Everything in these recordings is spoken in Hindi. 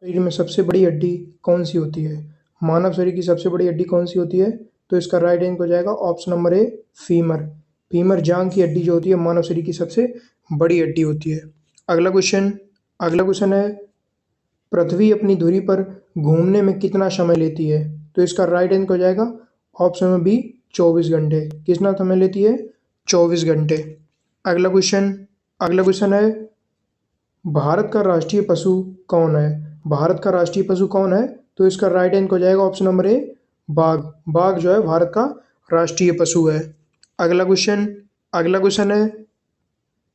शरीर में सबसे बड़ी हड्डी कौन सी होती है? मानव शरीर की सबसे बड़ी हड्डी कौन सी होती है? तो इसका राइट आंसर हो जाएगा option number A, femur. Femur जांघ की हड्डी जो होती है मानव शरीर की सबसे बड़ी हड्डी होती है। अगला क्वेश्चन है, पृथ्वी अपनी धुरी पर घूमने में कितना समय लेती है? तो इसका राइट आंसर हो जाएगा ऑप्शन नंबर बी, 24 घंटे। कितना समय लेती है? 24 घंटे। अगला क्वेश्चन है, भारत का राष्ट्रीय पशु कौन है? भारत का राष्ट्रीय पशु कौन है? तो इसका राइट आंसर हो जाएगा ऑप्शन नंबर ए, बाघ। बाघ जो है भारत का राष्ट्रीय पशु है। अगला क्वेश्चन है,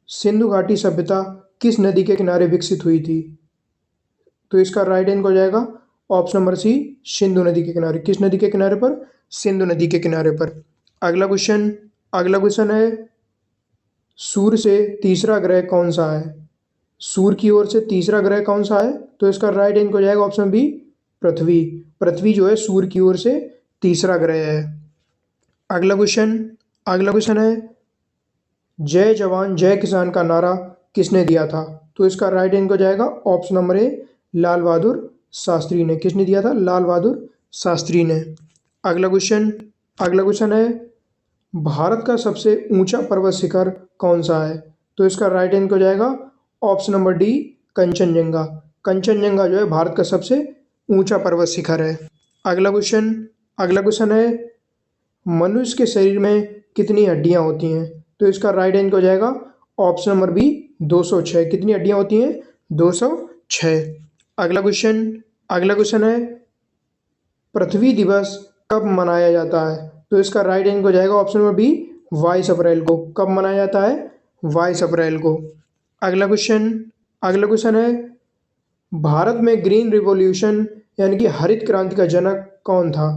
सिंधु घाटी सभ्यता किस नदी के किनारे विकसित हुई थी? तो इसका राइट आंसर हो जाएगा ऑप्शन नंबर सी, सिंधु नदी के किनारे। किस नदी के किनारे पर? सिंधु नदी के किनारे पर। अगला क्वेश्चन है, सूर्य से तीसरा ग्रह कौन सा है? सूर्य की ओर से तीसरा ग्रह कौन सा है? तो इसका राइट आंसर हो जाएगा ऑप्शन बी, पृथ्वी। पृथ्वी जो है सूर्य की ओर से तीसरा ग्रह है। अगला क्वेश्चन है, जय जवान जय किसान का नारा किसने दिया था? तो इसका राइट आंसर हो जाएगा option number A, Lal Bahadur Shastri ने। किसने दिया था? लाल बहादुर शास्त्री ने। अगला क्वेश्चन है, भारत का सबसे ऊंचा पर्वत शिखर कौन सा है? तो इसका राइट आंसर हो जाएगा option number D, Kanchenjunga. Kanchenjunga जो है भारत का सबसे ऊंचा पर्वत शिखर है। अगला क्वेश्चन है, मनुष्य के शरीर में कितनी हड्डियां होती हैं? तो इसका राइट आंसर हो जाएगा ऑप्शन नंबर बी, 206। कितनी हड्डियां होती हैं? 206। अगला क्वेश्चन है, पृथ्वी दिवस कब मनाया जाता है? तो इसका राइट आंसर हो जाएगा ऑप्शन नंबर बी, 22 अप्रैल को। कब मनाया जाता है? 22 अप्रैल को। अगला क्वेश्चन है, भारत में ग्रीन रिवॉल्यूशन यानी कि हरित क्रांति का जनक कौन था?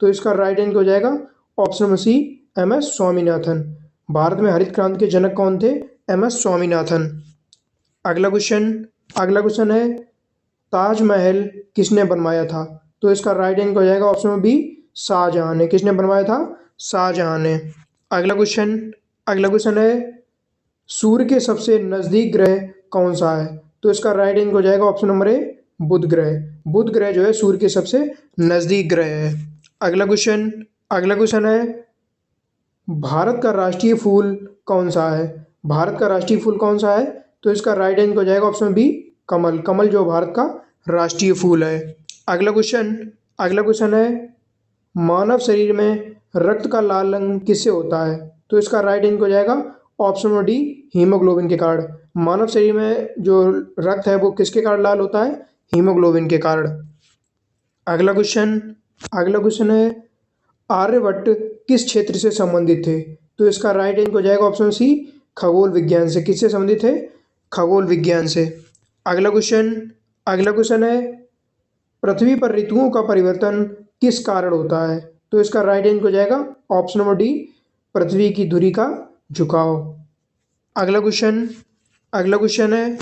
तो इसका राइट आंसर हो जाएगा option number C, M S Swaminathan. Bharat में हरित क्रांति के जनक कौन थे? M S Swaminathan. अगला क्वेश्चन है, ताजमहल किसने बनवाया था? तो इसका राइट आंसर हो जाएगा ऑप्शन नंबर बी, शाहजहां ने। किसने बनवाया था? शाहजहां ने। अगला क्वेश्चन है, सूर्य के सबसे नजदीक ग्रह कौन सा है? तो इसका राइट आंसर हो जाएगा ऑप्शन नंबर ए, बुध ग्रह। बुध ग्रह जो है सूर्य के सबसे नजदीक ग्रह है। अगला क्वेश्चन है, भारत का राष्ट्रीय फूल कौन सा है? भारत का राष्ट्रीय फूल कौन सा है? तो इसका राइट आंसर हो जाएगा ऑप्शन बी, कमल। कमल जो भारत का राष्ट्रीय फूल है। अगला क्वेश्चन है, मानव शरीर में रक्त का लाल रंग किससे होता है? तो इसका राइट आंसर हो जाएगा ऑप्शन नंबर डी, हीमोग्लोबिन के कारण। मानव शरीर में जो रक्त है वो किसके कारण लाल होता है? हीमोग्लोबिन के कारण। अगला क्वेश्चन है, आर्यभट्ट किस क्षेत्र से संबंधित थे? तो इसका राइट आंसर हो जाएगा ऑप्शन सी, खगोल विज्ञान से। किससे संबंधित थे? खगोल विज्ञान से। अगला क्वेश्चन है, पृथ्वी पर ऋतुओं का परिवर्तन किस कारण होता है? तो इसका राइट आंसर हो जाएगा ऑप्शन नंबर डी, पृथ्वी की धुरी का झुकाव। अगला क्वेश्चन है,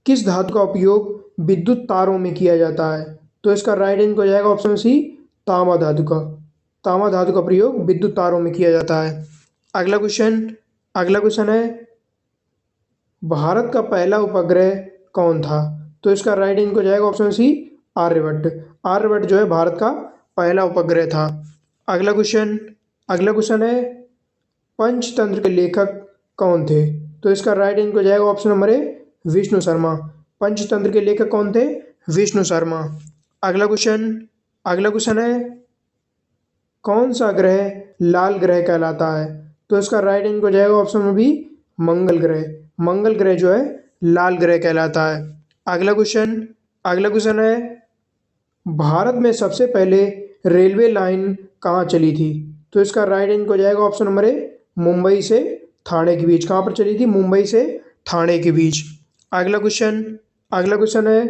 किस धातु का उपयोग विद्युत तारों में किया जाता है? तो इसका राइट आंसर हो जाएगा ऑप्शन सी, तांबा धातु का। तांबा धातु का प्रयोग विद्युत तारों में किया जाता है। अगला क्वेश्चन है, भारत का पहला उपग्रह कौन था? तो इसका राइट आंसर हो जाएगा ऑप्शन सी, आर्यभट्ट। आर्यभट्ट जो है भारत का पहला उपग्रह था। अगला क्वेश्चन है, पंचतंत्र के लेखक कौन थे? तो इसका राइट आंसर हो जाएगा option number A, Vishnu Sharma. Panchatantra के लेखक कौन थे? विष्णु शर्मा। अगला क्वेश्चन है, कौन सा ग्रह लाल ग्रह कहलाता है? तो इसका राइट आंसर हो जाएगा ऑप्शन नंबर बी, मंगल ग्रह। मंगल ग्रह जो है लाल ग्रह कहलाता है। अगला क्वेश्चन है, भारत में सबसे पहले रेलवे लाइन कहाँ चली थी? तो इसका राइट आंसर हो जाएगा ऑप्शन नंबर ए, मुंबई से ठाणे के बीच। कहाँ पर चली थी? मुंबई से ठाणे के बीच। अगला क्वेश्चन है,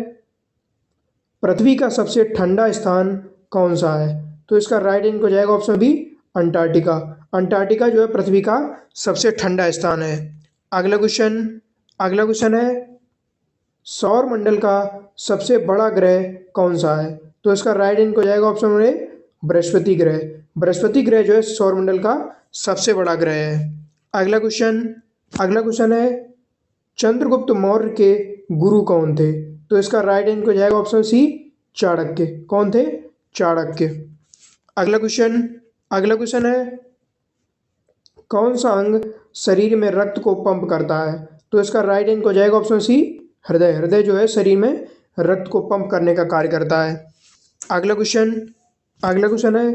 पृथ्वी का सबसे ठंडा स्थान कौन सा है? तो इसका राइट आंसर हो जाएगा ऑप्शन बी, अंटार्कटिका। अंटार्कटिका जो है पृथ्वी का सबसे ठंडा स्थान है। अगला क्वेश्चन है, सौर मंडल का सबसे बड़ा ग्रह कौन सा है? तो इसका राइट आंसर हो जाएगा ऑप्शन नंबर ए, बृहस्पति ग्रह। बृहस्पति ग्रह जो है सौरमंडल का सबसे बड़ा ग्रह है। अगला क्वेश्चन है, चंद्रगुप्त मौर्य के गुरु कौन थे? तो इसका राइट आंसर हो जाएगा ऑप्शन सी चाणक्य। कौन थे? चाणक्य। अगला क्वेश्चन है कौन सा अंग शरीर में रक्त को पंप करता है? तो इसका राइट आंसर हो जाएगा ऑप्शन सी हृदय। हृदय जो है शरीर में रक्त को पंप करने का कार्य करता है। अगला क्वेश्चन है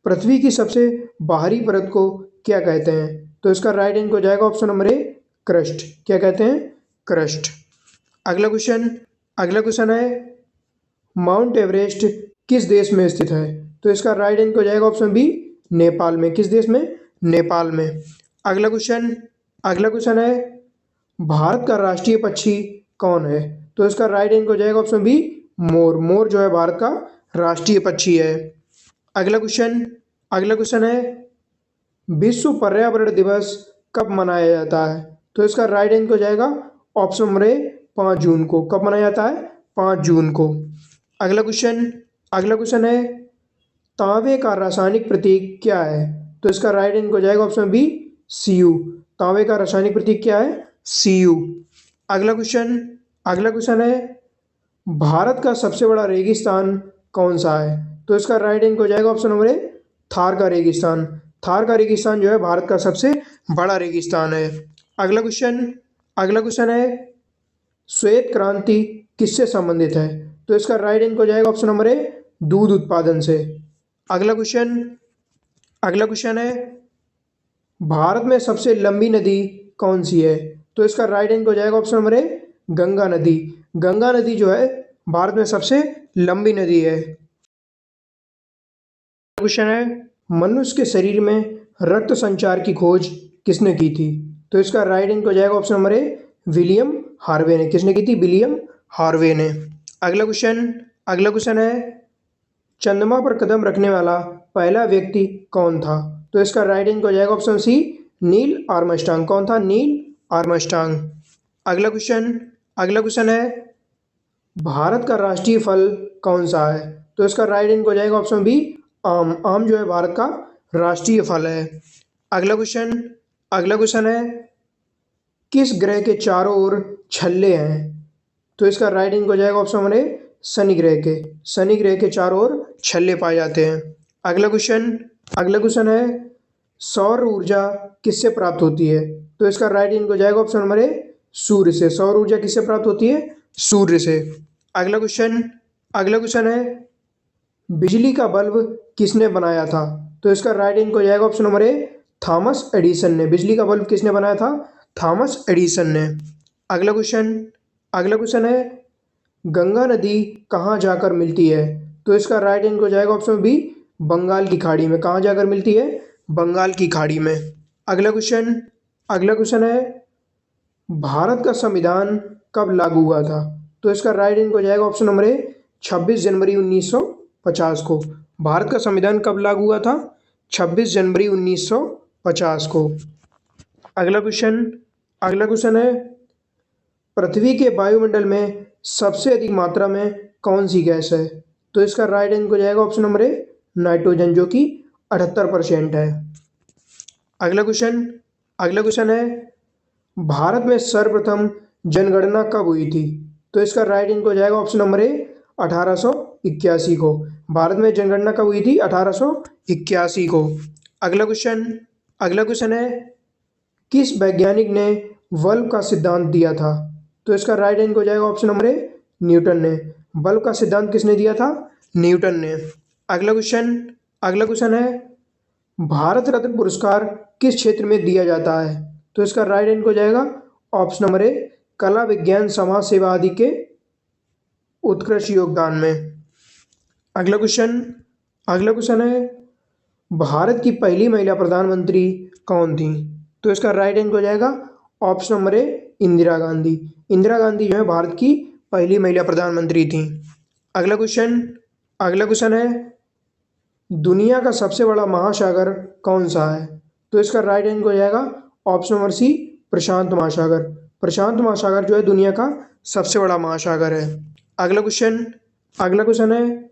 पृथ्वी की सबसे बाहरी परत को क्या कहते हैं? तो इसका राइट आंसर हो जाएगा ऑप्शन नंबर ए क्रस्ट। क्या कहते हैं? क्रस्ट। अगला क्वेश्चन है माउंट एवरेस्ट किस देश में स्थित है? तो इसका राइट आंसर हो जाएगा ऑप्शन बी नेपाल में। किस देश में? नेपाल में। अगला क्वेश्चन है भारत का राष्ट्रीय पक्षी कौन है? तो इसका राइट आंसर हो जाएगा ऑप्शन बी मोर। मोर जो है भारत का राष्ट्रीय पक्षी है। अगला क्वेश्चन है विश्व पर्यावरण दिवस कब मनाया जाता है? तो इसका राइट आंसर हो जाएगा ऑप्शन नंबर ए 5 जून को। कब मनाया जाता है? 5 जून को। अगला क्वेश्चन है तांबे का रासायनिक प्रतीक क्या है? तो इसका राइट आंसर हो जाएगा ऑप्शन बी Cu। तांबे का रासायनिक प्रतीक क्या है? Cu। अगला क्वेश्चन है भारत का सबसे बड़ा रेगिस्तान कौन सा है? तो इसका राइट आंसर हो जाएगा ऑप्शन नंबर ए थार का रेगिस्तान। थार का रेगिस्तान जो है भारत का सबसे बड़ा रेगिस्तान है। अगला क्वेश्चन है श्वेत क्रांति किससे संबंधित है? तो इसका राइट आंसर हो जाएगा ऑप्शन नंबर ए दूध उत्पादन से। अगला क्वेश्चन है भारत में सबसे लंबी नदी कौन सी है? तो इसका राइट आंसर हो जाएगा ऑप्शन नंबर ए गंगा नदी। गंगा नदी जो है भारत में सबसे लंबी नदी है। क्वेश्चन है मनुष्य के शरीर में रक्त संचार की खोज किसने की थी? तो इसका राइट आंसर हो जाएगा option number A William Harvey ने। किसने की थी? विलियम हार्वे ने। अगला क्वेश्चन है चंद्रमा पर कदम रखने वाला पहला व्यक्ति कौन था? तो इसका राइट आंसर हो जाएगा ऑप्शन सी नील आर्मस्ट्रांग। कौन था? Neil Armstrong. अगला क्वेश्चन है भारत का राष्ट्रीय फल कौन सा है? तो इसका राइट आंसर हो जाएगा ऑप्शन बी आम। आम जो है भारत का राष्ट्रीय फल है। अगला क्वेश्चन है किस ग्रह के चारों ओर छल्ले हैं? तो इसका राइट आंसर हो जाएगा ऑप्शन नंबर ए शनि ग्रह के। शनि ग्रह के चारों ओर छल्ले पाए जाते हैं। अगला क्वेश्चन है सौर ऊर्जा किससे प्राप्त होती है? तो इसका राइट आंसर हो जाएगा ऑप्शन नंबर ए सूर्य से। सौर ऊर्जा किससे प्राप्त होती है? सूर्य से। अगला क्वेश्चन है बिजली का बल्ब किसने बनाया था? तो इसका राइट आंसर हो जाएगा option number A Thomas Edison ने। बिजली का बल्ब किसने बनाया था? थॉमस एडिसन ने। अगला क्वेश्चन है गंगा नदी कहाँ जाकर मिलती है? तो इसका राइट आंसर हो जाएगा ऑप्शन बी बंगाल की खाड़ी में। कहाँ जाकर मिलती है? बंगाल की खाड़ी में। अगला क्वेश्चन है भारत का संविधान कब लागू हुआ था? तो इसका राइट आंसर हो जाएगा ऑप्शन नंबर ए 26 जनवरी 1950 को। भारत का संविधान कब लागू हुआ था? 26 जनवरी 1950 को। अगला क्वेश्चन है पृथ्वी के वायुमंडल में सबसे अधिक मात्रा में कौन सी गैस है? तो इसका राइट आंसर हो जाएगा ऑप्शन नंबर ए नाइट्रोजन जो कि 78% है। अगला क्वेश्चन है भारत में सर्वप्रथम जनगणना कब हुई थी? तो इसका राइट आंसर हो जाएगा ऑप्शन नंबर ए 1881 को। भारत में जनगणना कब हुई थी? 1881 को। अगला क्वेश्चन है किस वैज्ञानिक ने बल्ब का सिद्धांत दिया था? तो इसका राइट आंसर हो जाएगा ऑप्शन नंबर ए न्यूटन ने। बल्ब का सिद्धांत किसने दिया था? न्यूटन ने। अगला क्वेश्चन है भारत रत्न पुरस्कार किस क्षेत्र में दिया जाता है? तो इसका राइट आंसर हो जाएगा ऑप्शन नंबर ए कला विज्ञान समाज सेवा आदि के उत्कृष्ट योगदान में। अगला क्वेश्चन है भारत की पहली महिला प्रधानमंत्री कौन थी? तो इसका राइट आंसर हो जाएगा option number A Indira Gandhi. Indira Gandhi जो है भारत की पहली महिला प्रधानमंत्री थी। अगला क्वेश्चन है दुनिया का सबसे बड़ा महासागर कौन सा है? तो इसका राइट आंसर हो जाएगा ऑप्शन नंबर सी प्रशांत महासागर। प्रशांत महासागर जो है दुनिया का सबसे बड़ा महासागर है। अगला क्वेश्चन है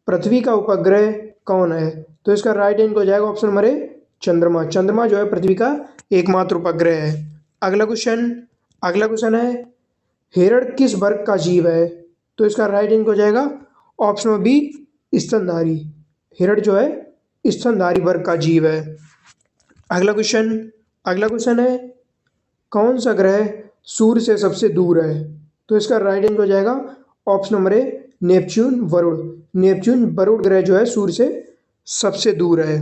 पृथ्वी का उपग्रह कौन है? तो इसका राइट आंसर हो जाएगा ऑप्शन नंबर ए चंद्रमा। चंद्रमा जो है पृथ्वी का एकमात्र उपग्रह है। अगला क्वेश्चन है हिरण किस वर्ग का जीव है? तो इसका राइट आंसर हो जाएगा ऑप्शन नंबर बी, स्तनधारी। हिरण जो है स्तनधारी वर्ग का जीव है। अगला क्वेश्चन है, कौन सा ग्रह सूर्य से सबसे दूर है? तो इसका राइट आंसर हो जाएगा option number A, Neptune Varun. Neptune Varun ग्रह जो है सूर्य से सबसे दूर है।